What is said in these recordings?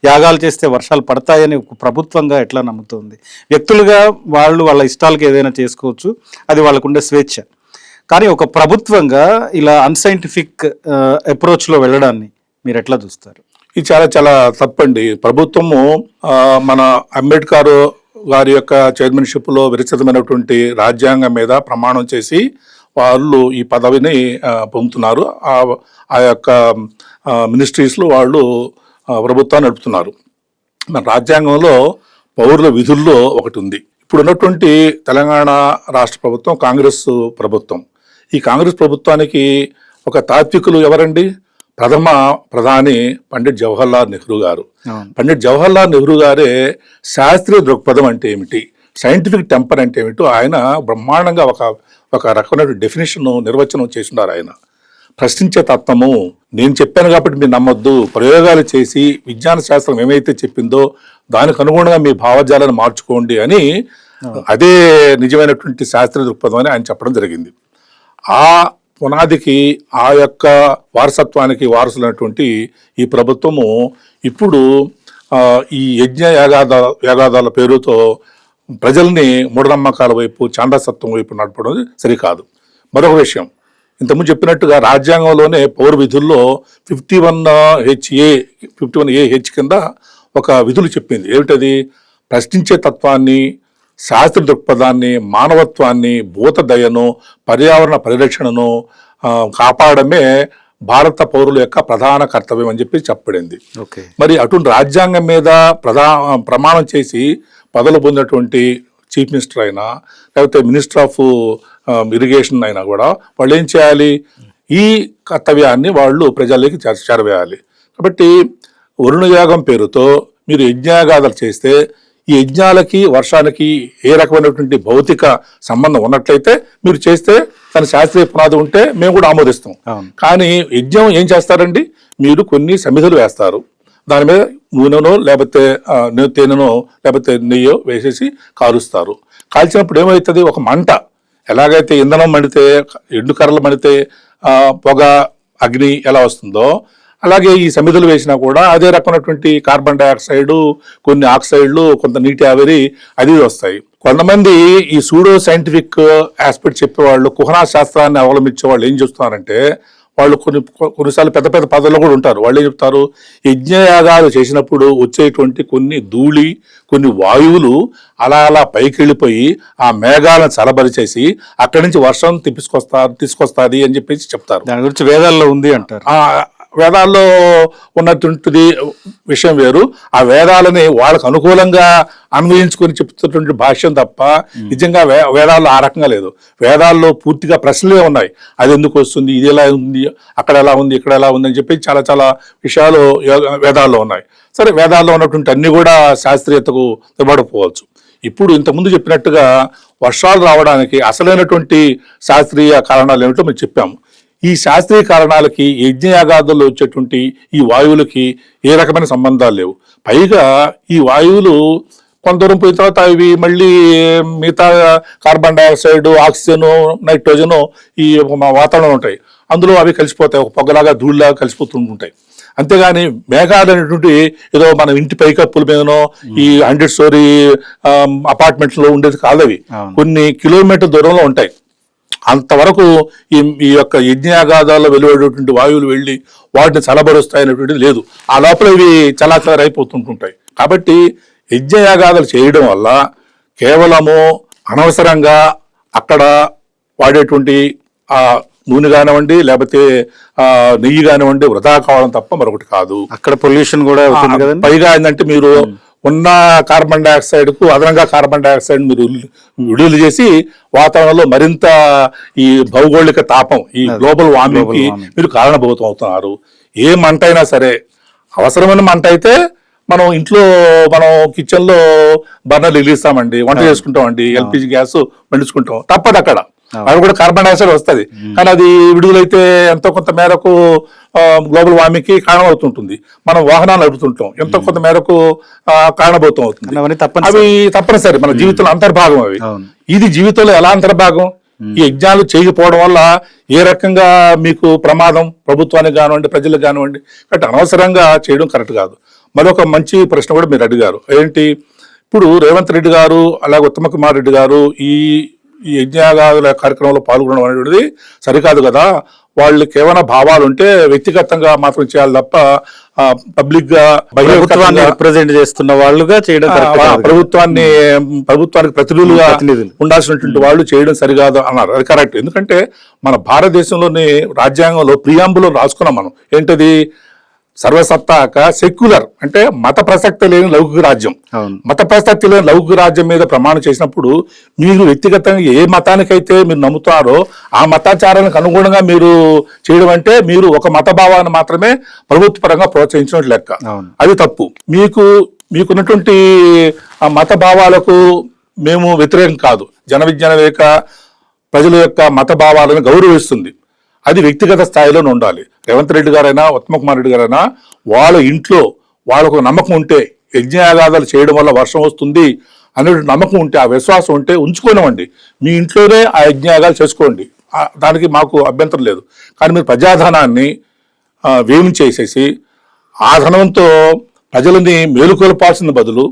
యాగాలు చేస్తే వర్షాలు పడతాయని ఒక ప్రభుత్వంగా ఎట్లా నమ్ముతుంది? వ్యక్తులుగా వాళ్ళు వాళ్ళ ఇష్టాలకు ఏదైనా చేసుకోవచ్చు, అది వాళ్ళకుండే స్వేచ్ఛ. కానీ ఒక ప్రభుత్వంగా ఇలా అన్సైంటిఫిక్ అప్రోచ్లో వెళ్ళడాన్ని మీరు ఎట్లా చూస్తారు? ఇది చాలా చాలా తప్పండి. ప్రభుత్వము మన అంబేద్కర్ గారి యొక్క చైర్మన్షిప్లో విరచితమైనటువంటి రాజ్యాంగం మీద ప్రమాణం చేసి వాళ్ళు ఈ పదవిని పొందుతున్నారు. ఆ యొక్క మినిస్ట్రీస్లో వాళ్ళు ప్రభుత్వాన్ని నడుపుతున్నారు. మన రాజ్యాంగంలో పౌరుల విధుల్లో ఒకటి ఉంది. ఇప్పుడు ఉన్నటువంటి తెలంగాణ రాష్ట్ర ప్రభుత్వం కాంగ్రెస్ ప్రభుత్వం. ఈ కాంగ్రెస్ ప్రభుత్వానికి ఒక తాత్వికులు ఎవరండి? ప్రథమ ప్రధాని పండిట్ జవహర్లాల్ నెహ్రూ గారు. పండిట్ జవహర్లాల్ నెహ్రూ గారే శాస్త్రీయ దృక్పథం అంటే ఏమిటి, సైంటిఫిక్ టెంపర్ అంటే ఏమిటో ఆయన బ్రహ్మాండంగా ఒక రకమైన డెఫినేషన్ నిర్వచనం చేస్తున్నారు. ఆయన ప్రశ్నించే తత్వము, నేను చెప్పాను కాబట్టి మీరు నమ్మొద్దు, ప్రయోగాలు చేసి విజ్ఞాన శాస్త్రం ఏమైతే చెప్పిందో దానికి అనుగుణంగా మీ భావజాలను మార్చుకోండి అని, అదే నిజమైనటువంటి శాస్త్రీయ దృక్పథం అని ఆయన చెప్పడం జరిగింది. ఆ పునాదికి, ఆ యొక్క వారసత్వానికి వారసులైనటువంటి ఈ ప్రభుత్వము ఇప్పుడు ఈ యజ్ఞ యాగాదాల పేరుతో ప్రజల్ని మూఢనమ్మకాల వైపు, చాండాసత్వం వైపు నడపడం సరికాదు. మరొక విషయం, ఇంతకుముందు చెప్పినట్టుగా రాజ్యాంగంలోనే పౌర విధుల్లో 51A కింద ఒక విధులు చెప్పింది. ఏమిటది? ప్రశ్నించే తత్వాన్ని, శాస్త్ర దృక్పథాన్ని, మానవత్వాన్ని, భూతదయను, పర్యావరణ పరిరక్షణను కాపాడమే భారత పౌరుల యొక్క ప్రధాన కర్తవ్యం అని చెప్పి చెప్పబడింది. మరి అటువంటి రాజ్యాంగం మీద ప్రమాణం చేసి పదవులు పొందినటువంటి చీఫ్ మినిస్టర్ అయినా, లేకపోతే మినిస్టర్ ఆఫ్ ఇరిగేషన్ అయినా కూడా వాళ్ళు ఏం చేయాలి? ఈ కర్తవ్యాన్ని వాళ్ళు ప్రజలకి చేరవేయాలి. కాబట్టి వరుణ యాగం పేరుతో మీరు యజ్ఞయాగాదాలు చేస్తే ఈ యజ్ఞాలకి, వర్షానికి ఏ రకమైనటువంటి భౌతిక సంబంధం ఉన్నట్లయితే మీరు చేస్తే దాని శాస్త్రీయ పునాది ఉంటే మేము కూడా ఆమోదిస్తాం. కానీ యజ్ఞం ఏం చేస్తారండి? మీరు కొన్ని సమిధులు వేస్తారు, దాని మీద నూనెనో లేకపోతే తేనెనో లేకపోతే నెయ్యో వేసేసి కాలుస్తారు. కాల్చినప్పుడు ఏమవుతుంది? ఒక మంట, ఎలాగైతే ఇంధనం మండితే, ఎండు కర్రలు మండితే పొగ, అగ్ని ఎలా వస్తుందో అలాగే ఈ సమిధులు వేసినా కూడా అదే రకమైనటువంటి కార్బన్ డైఆక్సైడ్, కొన్ని ఆక్సైడ్లు, కొంత నీటి ఆవిరి అది వస్తాయి. కొంతమంది ఈ సూడో సైంటిఫిక్ ఆస్పెక్ట్ చెప్పేవాళ్ళు, కుహనా శాస్త్రాన్ని అవలంబించే వాళ్ళు ఏం చేస్తున్నారంటే, వాళ్ళు కొన్నిసార్లు పెద్ద పెద్ద పదవుల్లో కూడా ఉంటారు. వాళ్ళు ఏం చెప్తారు? యజ్ఞయాగాలు చేసినప్పుడు వచ్చేటువంటి కొన్ని ధూళి, కొన్ని వాయువులు అలా పైకి వెళ్ళిపోయి ఆ మేఘాలను చలబరిచేసి అక్కడి నుంచి వర్షం తీసుకొస్తుంది అని చెప్పేసి చెప్తారు. దాని గురించి వేదాల్లో ఉంది అంటారు. వేదాల్లో ఉన్నటువంటి విషయం వేరు. ఆ వేదాలని వాళ్ళకు అనుకూలంగా అన్వయించుకొని చెప్తున్నటువంటి భాష్యం తప్ప నిజంగా వేదాల్లో ఆ రకంగా లేదు. వేదాల్లో పూర్తిగా ప్రశ్నలే ఉన్నాయి. అది ఎందుకు వస్తుంది, ఇది ఎలా ఉంది, అక్కడ ఎలా ఉంది, ఇక్కడ ఎలా ఉంది అని చెప్పి చాలా చాలా విషయాలు వేదాల్లో ఉన్నాయి. సరే, వేదాల్లో ఉన్నటువంటి అన్ని కూడా శాస్త్రీయతకు నిలబడకపోవచ్చు. ఇప్పుడు ఇంతకుముందు చెప్పినట్టుగా వర్షాలు రావడానికి అసలైనటువంటి శాస్త్రీయ కారణాలు ఏమిటో మేము చెప్పాము. ఈ శాస్త్రీయ కారణాలకి, యజ్ఞయాగాదుల్లో వచ్చేటువంటి ఈ వాయువులకి ఏ రకమైన సంబంధాలు లేవు. పైగా ఈ వాయువులు కొంత దూరం పోయిన తర్వాత ఇవి మళ్ళీ మిగతా కార్బన్ డైఆక్సైడ్, ఆక్సిజన్, నైట్రోజన్ ఈ వాతావరణంలో ఉంటాయి. అందులో అవి కలిసిపోతాయి, ఒక పొగలాగా ధూళిలాగా కలిసిపోతుంటాయి. అంతేగాని మేఘాలు అనేటువంటి ఏదో మన ఇంటి పైకప్పుల మీదనో ఈ 100 స్టోరీ అపార్ట్మెంట్స్లో ఉండేది కాదు. అవి కొన్ని కిలోమీటర్ దూరంలో ఉంటాయి. అంతవరకు ఈ యొక్క యజ్ఞయాగాదాల్లో వెలువడేటువంటి వాయువులు వెళ్ళి వాటిని చల్లబరుస్తాయనేటువంటిది లేదు. ఆ లోపల ఇవి చల్లాచలరైపోతుంటుంటాయి. కాబట్టి యజ్ఞయాగాదాలు చేయడం వల్ల కేవలము అనవసరంగా అక్కడ వాడేటువంటి ఆ నూనె కానివ్వండి, లేకపోతే నెయ్యి కానివ్వండి వృధా కావడం తప్ప మరొకటి కాదు. అక్కడ పొల్యూషన్ కూడా పైగా ఏంటంటే మీరు ఉన్న కార్బన్ డైఆక్సైడ్ కు అదనంగా కార్బన్ డైఆక్సైడ్ మీరు విడుదల చేసి వాతావరణంలో మరింత ఈ భౌగోళిక తాపం, ఈ గ్లోబల్ వార్మింగ్ కి మీరు కారణభూతం అవుతున్నారు. ఏ మంట అయినా సరే, అవసరమైన మంట అయితే మనం ఇంట్లో కిచెన్ లో బర్నర్లు వెలిగిస్తామండి, వంట చేసుకుంటామండి, ఎల్పిజి గ్యాస్ మండించుకుంటాం, తప్పదు అక్కడ. అది కూడా కార్బన్ డైఆక్సైడ్ వస్తుంది. కానీ అది విడుదలైతే ఎంతో కొంత మేరకు గ్లోబల్ వార్మింగ్ కి కారణమవుతుంటుంది. మనం వాహనాలు నడుపుతుంటాం, ఎంతో కొంత మేరకు కారణభూతం అవుతుంది. అవి తప్పనిసరి మన జీవితంలో అంతర్భాగం. అవి ఇది జీవితంలో ఎలా అంతర్భాగం? ఈ యజ్ఞాలు చేయకపోవడం వల్ల ఏ రకంగా మీకు ప్రమాదం ప్రభుత్వానికి కానివ్వండి, ప్రజలకు కానివ్వండి. కాబట్టి అనవసరంగా చేయడం కరెక్ట్ కాదు. మరొక మంచి ప్రశ్న కూడా మీరు అడిగారు. ఏంటి, ఇప్పుడు రేవంత్ రెడ్డి గారు అలాగే ఉత్తమ కుమార్ రెడ్డి గారు ఈ యజ్ఞాగాదుల కార్యక్రమంలో పాల్గొనడం అనేటువంటిది సరికాదు కదా, వాళ్ళకి ఏమైనా భావాలు ఉంటే వ్యక్తిగతంగా మాత్రం చేయాలి తప్ప పబ్లిక్ గా ప్రభుత్వాన్ని రిప్రజెంట్ చేస్తున్న వాళ్ళుగా చేయడం correct కాదు. ప్రభుత్వానికి ప్రతినిధులుగా ఉండాల్సినటువంటి వాళ్ళు చేయడం సరికాదు అన్నారు. అది కరెక్ట్. ఎందుకంటే మన భారతదేశంలోని రాజ్యాంగంలో ప్రియాంబులో రాసుకున్నాం మనం. ఏంటది, సర్వసత్తాక సెక్యులర్ అంటే మత ప్రసక్తి లేని లౌకిక రాజ్యం. అవును. మత ప్రసక్తి లేని లౌకిక రాజ్యం మీద ప్రమాణం చేసినప్పుడు మీరు వ్యక్తిగతంగా ఏ మతానికైతే మీరు నమ్ముతారో ఆ మతాచారానికి అనుగుణంగా మీరు చేయడం అంటే మీరు ఒక మత భావాన్ని మాత్రమే ప్రభుత్వ పరంగా ప్రోత్సహించినట్టు లెక్క. అవును. అది తప్పు. మీకున్నటువంటి ఆ మత భావాలకు మేము వ్యతిరేకం కాదు. జన విజ్ఞాన వేదిక ప్రజల యొక్క మత భావాలను గౌరవిస్తుంది. అది వ్యక్తిగత స్థాయిలోనే ఉండాలి. రేవంత్ రెడ్డి గారైనా ఉత్తమ కుమార్ రెడ్డి గారైనా వాళ్ళ ఇంట్లో వాళ్ళకు నమ్మకం ఉంటే యజ్ఞయాగాదాలు చేయడం వల్ల వర్షం వస్తుంది అనే నమ్మకం ఉంటే, ఆ విశ్వాసం ఉంటే ఉంచుకోనివ్వండి. మీ ఇంట్లోనే ఆ యజ్ఞయాగాలు చేసుకోండి, దానికి మాకు అభ్యంతరం లేదు. కానీ మీరు ప్రజాధనాన్ని వేయించేసేసి ఆ ధనంతో ప్రజలని మేలుకొల్పాల్సిన బదులు,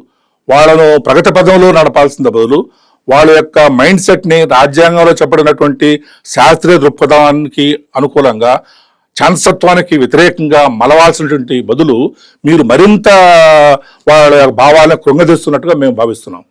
వాళ్ళను ప్రగతి పదంలో నడపాల్సిన బదులు వాళ్ళ యొక్క మైండ్ సెట్ని రాజ్యాంగంలో చెప్పబడినటువంటి శాస్త్రీయ దృక్పథానికి అనుకూలంగా ఛాన్సత్వానికి వ్యతిరేకంగా మలవాల్సినటువంటి బదులు మీరు మరింత వాళ్ళ భావాలను కృంగదీస్తున్నట్టుగా మేము భావిస్తున్నాం.